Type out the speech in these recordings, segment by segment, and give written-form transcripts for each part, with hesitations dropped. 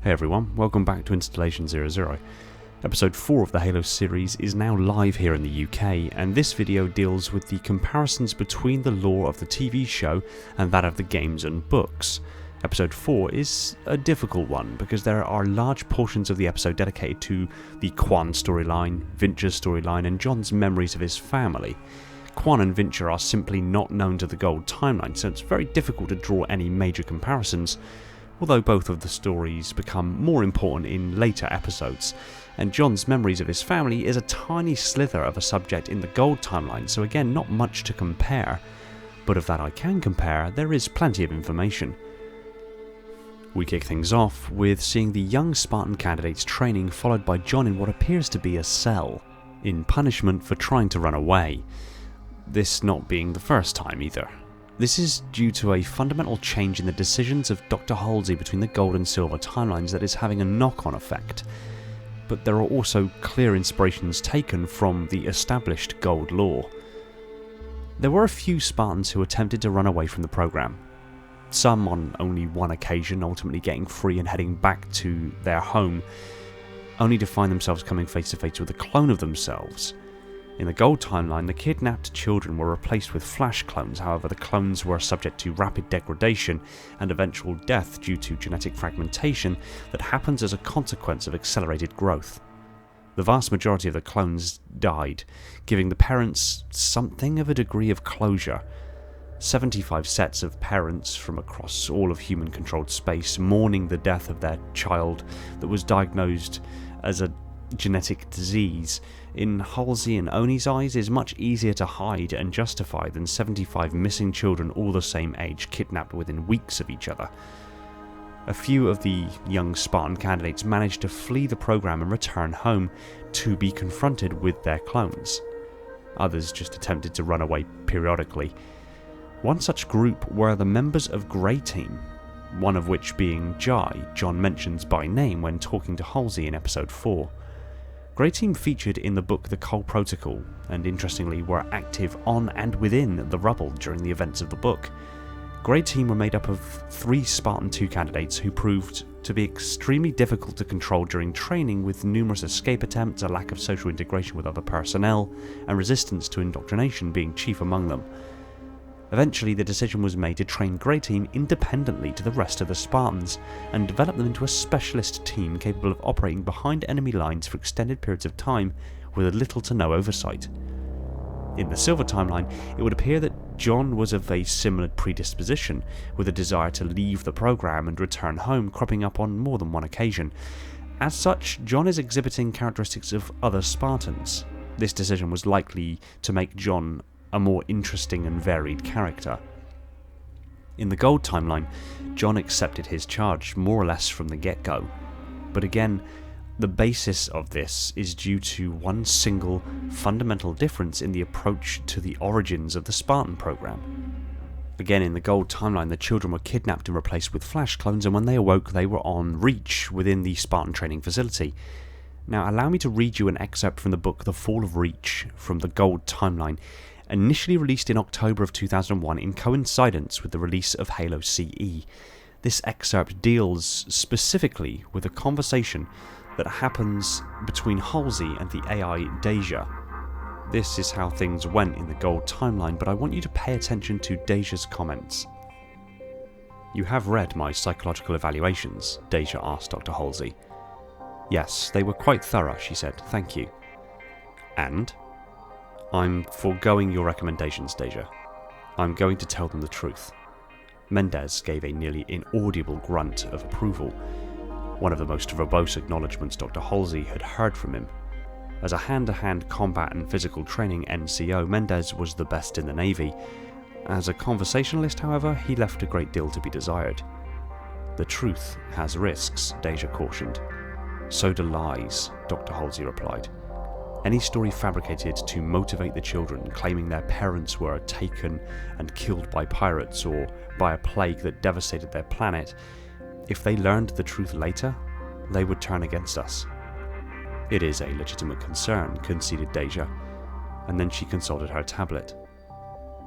Hey everyone, welcome back to Installation 00. Episode 4 of the Halo series is now live here in the UK, and this video deals with the comparisons between the lore of the TV show and that of the games and books. Episode 4 is a difficult one because there are large portions of the episode dedicated to the Quan storyline, Vincher's storyline, and John's memories of his family. Quan and Vincher are simply not known to the Gold timeline, so it's very difficult to draw any major comparisons, although both of the stories become more important in later episodes, and John's memories of his family is a tiny slither of a subject in the Gold timeline, so again not much to compare, but of that I can compare, there is plenty of information. We kick things off with seeing the young Spartan candidates training, followed by John in what appears to be a cell, in punishment for trying to run away. This not being the first time either. This is due to a fundamental change in the decisions of Dr. Halsey between the Gold and Silver timelines that is having a knock-on effect. But there are also clear inspirations taken from the established Gold lore. There were a few Spartans who attempted to run away from the program. Some on only one occasion, ultimately getting free and heading back to their home, only to find themselves coming face to face with a clone of themselves. In the Gold timeline, the kidnapped children were replaced with Flash clones, however the clones were subject to rapid degradation and eventual death due to genetic fragmentation that happens as a consequence of accelerated growth. The vast majority of the clones died, giving the parents something of a degree of closure. 75 sets of parents from across all of human-controlled space mourning the death of their child that was diagnosed as a genetic disease, in Halsey and Oni's eyes, is much easier to hide and justify than 75 missing children all the same age kidnapped within weeks of each other. A few of the young Spartan candidates managed to flee the program and return home to be confronted with their clones. Others just attempted to run away periodically. One such group were the members of Grey Team, one of which being Jai, John mentions by name when talking to Halsey in episode 4. Grey Team featured in the book The Cole Protocol, and interestingly were active on and within the rubble during the events of the book. Grey Team were made up of 3 Spartan 2 candidates who proved to be extremely difficult to control during training, with numerous escape attempts, a lack of social integration with other personnel, and resistance to indoctrination being chief among them. Eventually, the decision was made to train Grey Team independently to the rest of the Spartans and develop them into a specialist team capable of operating behind enemy lines for extended periods of time with little to no oversight. In the Silver timeline, it would appear that John was of a similar predisposition, with a desire to leave the program and return home cropping up on more than one occasion. As such, John is exhibiting characteristics of other Spartans. This decision was likely to make John a more interesting and varied character. In the Gold timeline, John accepted his charge more or less from the get-go, but again, the basis of this is due to one single fundamental difference in the approach to the origins of the Spartan program. Again, in the Gold timeline, the children were kidnapped and replaced with Flash clones, and when they awoke they were on Reach within the Spartan training facility. Now allow me to read you an excerpt from the book The Fall of Reach from the Gold timeline, initially released in October of 2001 in coincidence with the release of Halo CE. This excerpt deals specifically with a conversation that happens between Halsey and the AI Deja. This is how things went in the Gold timeline, but I want you to pay attention to Deja's comments. "You have read my psychological evaluations?" Deja asked Dr. Halsey. "Yes, they were quite thorough," she said. "Thank you." "And?" "I'm foregoing your recommendations, Deja. I'm going to tell them the truth." Mendez gave a nearly inaudible grunt of approval, one of the most verbose acknowledgements Dr. Halsey had heard from him. As a hand-to-hand combat and physical training NCO, Mendez was the best in the Navy. As a conversationalist, however, he left a great deal to be desired. "The truth has risks," Deja cautioned. "So do lies," Dr. Halsey replied. "Any story fabricated to motivate the children, claiming their parents were taken and killed by pirates or by a plague that devastated their planet, if they learned the truth later, they would turn against us." "It is a legitimate concern," conceded Deja, and then she consulted her tablet.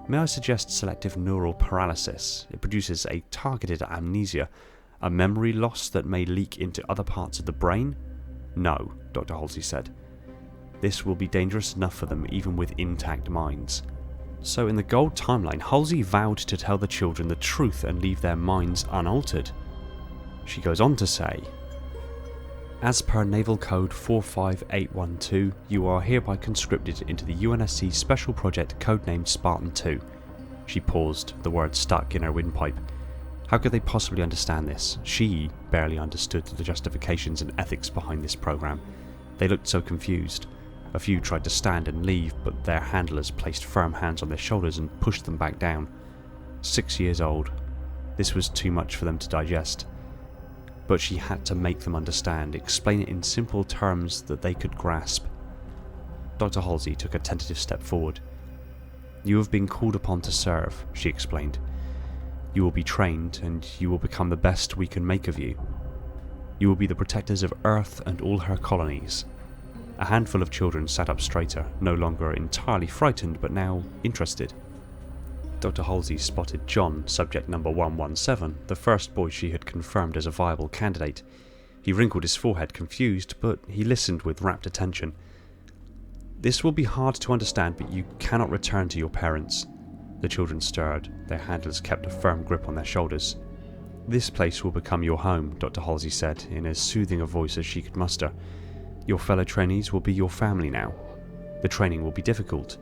"May I suggest selective neural paralysis? It produces a targeted amnesia, A memory loss that may leak into other parts of the brain? No, Dr. Halsey said. This will be dangerous enough for them even with intact minds. So in the gold timeline, Halsey vowed to tell the children the truth and leave their minds unaltered. She goes on to say, as per Naval Code 45812, you are hereby conscripted into the UNSC Special Project codenamed Spartan 2. She paused, the word stuck in her windpipe. How could they possibly understand this? She barely understood the justifications and ethics behind this program. They looked so confused. A few tried to stand and leave, but their handlers placed firm hands on their shoulders and pushed them back down. 6 years old. This was too much for them to digest. But she had to make them understand, explain it in simple terms that they could grasp. Dr. Halsey took a tentative step forward. You have been called upon to serve, she explained. You will be trained, and you will become the best we can make of you. You will be the protectors of Earth and all her colonies. A handful of children sat up straighter, no longer entirely frightened, but now interested. Dr. Halsey spotted John, subject number 117, the first boy she had confirmed as a viable candidate. He wrinkled his forehead, confused, but he listened with rapt attention. This will be hard to understand, but you cannot return to your parents. The children stirred. Their handlers kept a firm grip on their shoulders. This place will become your home, Dr. Halsey said, in as soothing a voice as she could muster. Your fellow trainees will be your family now. The training will be difficult.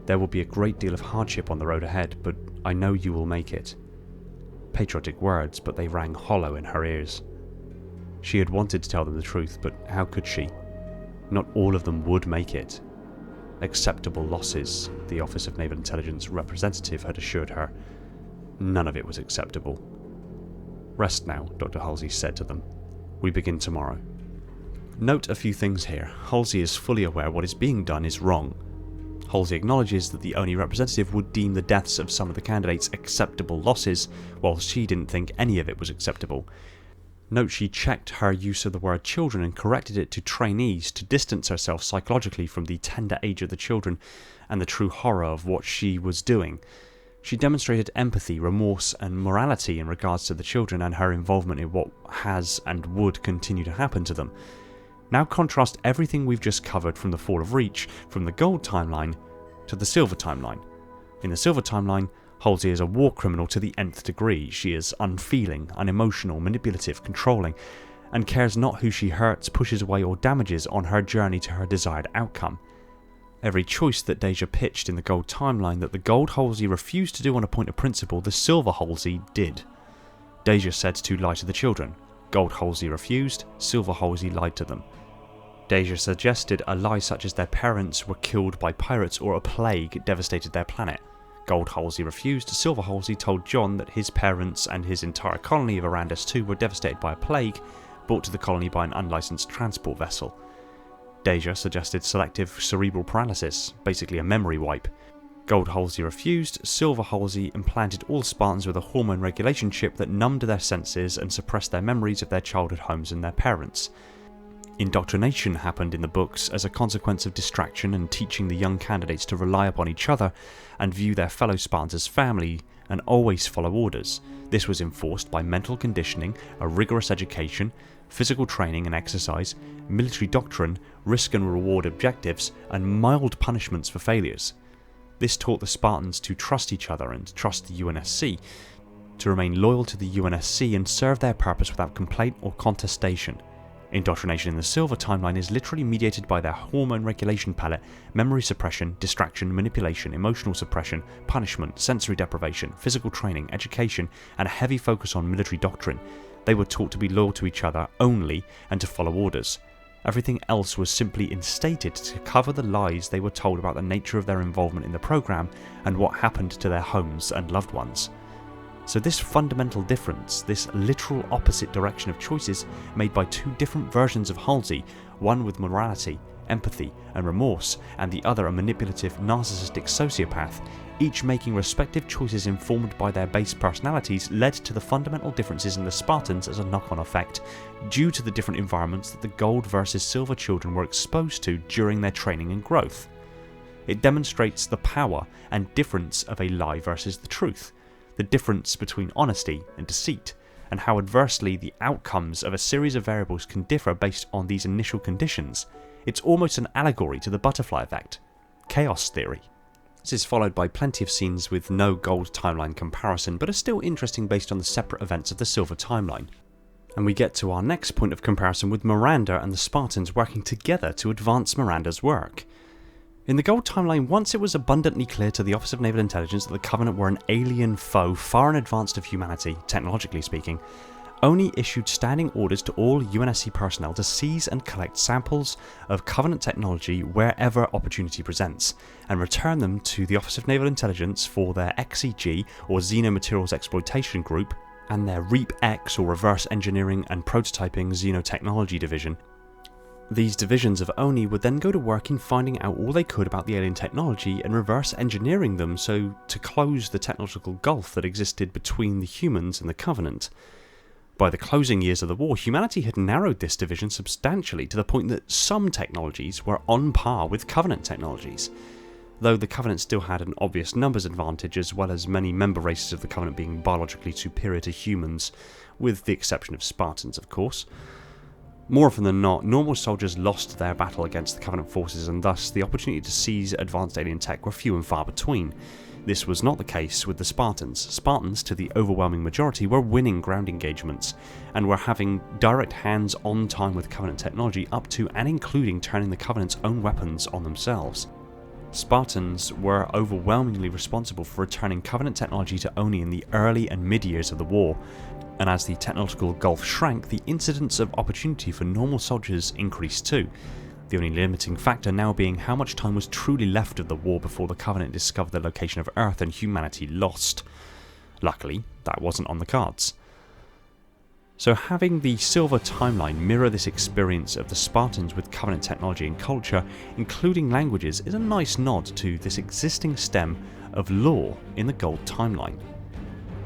There will be a great deal of hardship on the road ahead, but I know you will make it. Patriotic words, but they rang hollow in her ears. She had wanted to tell them the truth, but how could she? Not all of them would make it. Acceptable losses, the Office of Naval Intelligence representative had assured her. None of it was acceptable. Rest now, Dr. Halsey said to them. We begin tomorrow. Note a few things here. Halsey is fully aware what is being done is wrong. Halsey acknowledges that the only representative would deem the deaths of some of the candidates acceptable losses, while she didn't think any of it was acceptable. Note she checked her use of the word children and corrected it to trainees to distance herself psychologically from the tender age of the children and the true horror of what she was doing. She demonstrated empathy, remorse and morality in regards to the children and her involvement in what has and would continue to happen to them. Now contrast everything we've just covered from the Fall of Reach, from the Gold timeline to the Silver timeline. In the Silver timeline, Halsey is a war criminal to the nth degree. She is unfeeling, unemotional, manipulative, controlling, and cares not who she hurts, pushes away or damages on her journey to her desired outcome. Every choice that Deja pitched in the Gold timeline that the Gold Halsey refused to do on a point of principle, the Silver Halsey did. Deja said to lie to the children. Gold Halsey refused, Silver Halsey lied to them. Deja suggested a lie such as their parents were killed by pirates or a plague devastated their planet. Gold Halsey refused. Silver Halsey told John that his parents and his entire colony of Arandis 2 were devastated by a plague brought to the colony by an unlicensed transport vessel. Deja suggested selective cerebral paralysis, basically a memory wipe. Gold Halsey refused. Silver Halsey implanted all Spartans with a hormone regulation chip that numbed their senses and suppressed their memories of their childhood homes and their parents. Indoctrination happened in the books as a consequence of distraction and teaching the young candidates to rely upon each other and view their fellow Spartans as family and always follow orders. This was enforced by mental conditioning, a rigorous education, physical training and exercise, military doctrine, risk and reward objectives, and mild punishments for failures. This taught the Spartans to trust each other and trust the UNSC, to remain loyal to the UNSC and serve their purpose without complaint or contestation. Indoctrination in the Silver timeline is literally mediated by their hormone regulation palette, memory suppression, distraction, manipulation, emotional suppression, punishment, sensory deprivation, physical training, education, and a heavy focus on military doctrine. They were taught to be loyal to each other only and to follow orders. Everything else was simply instated to cover the lies they were told about the nature of their involvement in the program and what happened to their homes and loved ones. So this fundamental difference, this literal opposite direction of choices made by two different versions of Halsey, one with morality, empathy and remorse, and the other a manipulative, narcissistic sociopath, each making respective choices informed by their base personalities, led to the fundamental differences in the Spartans as a knock-on effect, due to the different environments that the Gold versus Silver children were exposed to during their training and growth. It demonstrates the power and difference of a lie versus the truth, the difference between honesty and deceit, and how adversely the outcomes of a series of variables can differ based on these initial conditions. It's almost an allegory to the butterfly effect, chaos theory. This is followed by plenty of scenes with no gold timeline comparison, but are still interesting based on the separate events of the silver timeline. And we get to our next point of comparison with Miranda and the Spartans working together to advance Miranda's work. In the gold timeline, once it was abundantly clear to the Office of Naval Intelligence that the Covenant were an alien foe far in advance of humanity, technologically speaking, ONI issued standing orders to all UNSC personnel to seize and collect samples of Covenant technology wherever opportunity presents, and return them to the Office of Naval Intelligence for their XEG or Xenomaterials Exploitation Group and their REAP-X or Reverse Engineering and Prototyping Xenotechnology Division. These divisions of ONI would then go to work in finding out all they could about the alien technology and reverse engineering them so to close the technological gulf that existed between the humans and the Covenant. By the closing years of the war, humanity had narrowed this division substantially to the point that some technologies were on par with Covenant technologies, though the Covenant still had an obvious numbers advantage as well as many member races of the Covenant being biologically superior to humans, with the exception of Spartans of course. More often than not, normal soldiers lost their battle against the Covenant forces, and thus the opportunity to seize advanced alien tech were few and far between. This was not the case with the Spartans. Spartans, to the overwhelming majority, were winning ground engagements, and were having direct hands-on time with Covenant technology up to and including turning the Covenant's own weapons on themselves. Spartans were overwhelmingly responsible for returning Covenant technology to ONI in the early and mid-years of the war, and as the technological gulf shrank, the incidence of opportunity for normal soldiers increased too, the only limiting factor now being how much time was truly left of the war before the Covenant discovered the location of Earth and humanity lost. Luckily, that wasn't on the cards. So having the silver timeline mirror this experience of the Spartans with Covenant technology and culture, including languages, is a nice nod to this existing stem of lore in the gold timeline.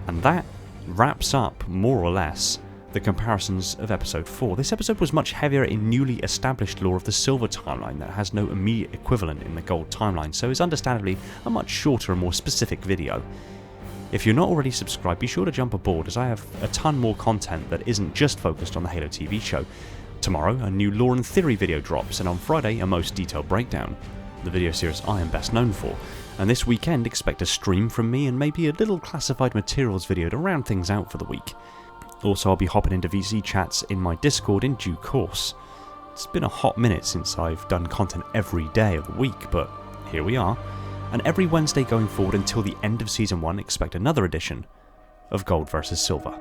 And that wraps up, more or less, the comparisons of episode 4. This episode was much heavier in newly established lore of the silver timeline that has no immediate equivalent in the gold timeline, so is understandably a much shorter and more specific video. If you're not already subscribed, be sure to jump aboard, as I have a ton more content that isn't just focused on the Halo TV show. Tomorrow a new lore and theory video drops, and on Friday a most detailed breakdown, the video series I am best known for. And this weekend expect a stream from me and maybe a little classified materials video to round things out for the week. Also, I'll be hopping into VC chats in my Discord in due course. It's been a hot minute since I've done content every day of the week, but here we are. And every Wednesday going forward until the end of Season 1, expect another edition of Gold vs Silver.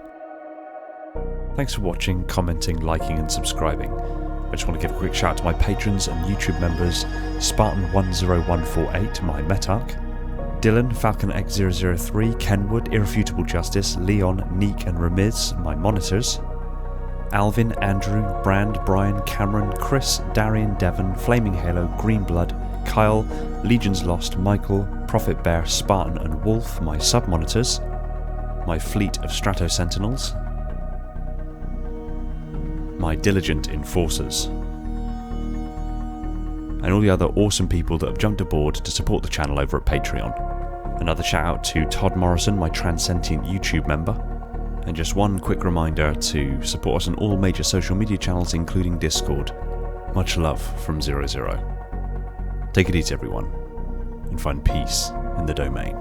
Thanks for watching, commenting, liking and subscribing. I just want to give a quick shout out to my patrons and YouTube members: Spartan10148, my Metarch, Dylan, Falcon X003, Kenwood, Irrefutable Justice, Leon, Neek and Ramiz, my monitors, Alvin, Andrew, Brand, Brian, Cameron, Chris, Darian, Devon, Flaming Halo, Greenblood, Kyle, Legions Lost, Michael, Prophet Bear, Spartan and Wolf, my sub-monitors, my fleet of Strato Sentinels, my diligent enforcers, and all the other awesome people that have jumped aboard to support the channel over at Patreon. Another shout out to Todd Morrison, my Transcendent YouTube member, and just one quick reminder to support us on all major social media channels including Discord. Much love from 00. Take it easy everyone, and find peace in the domain.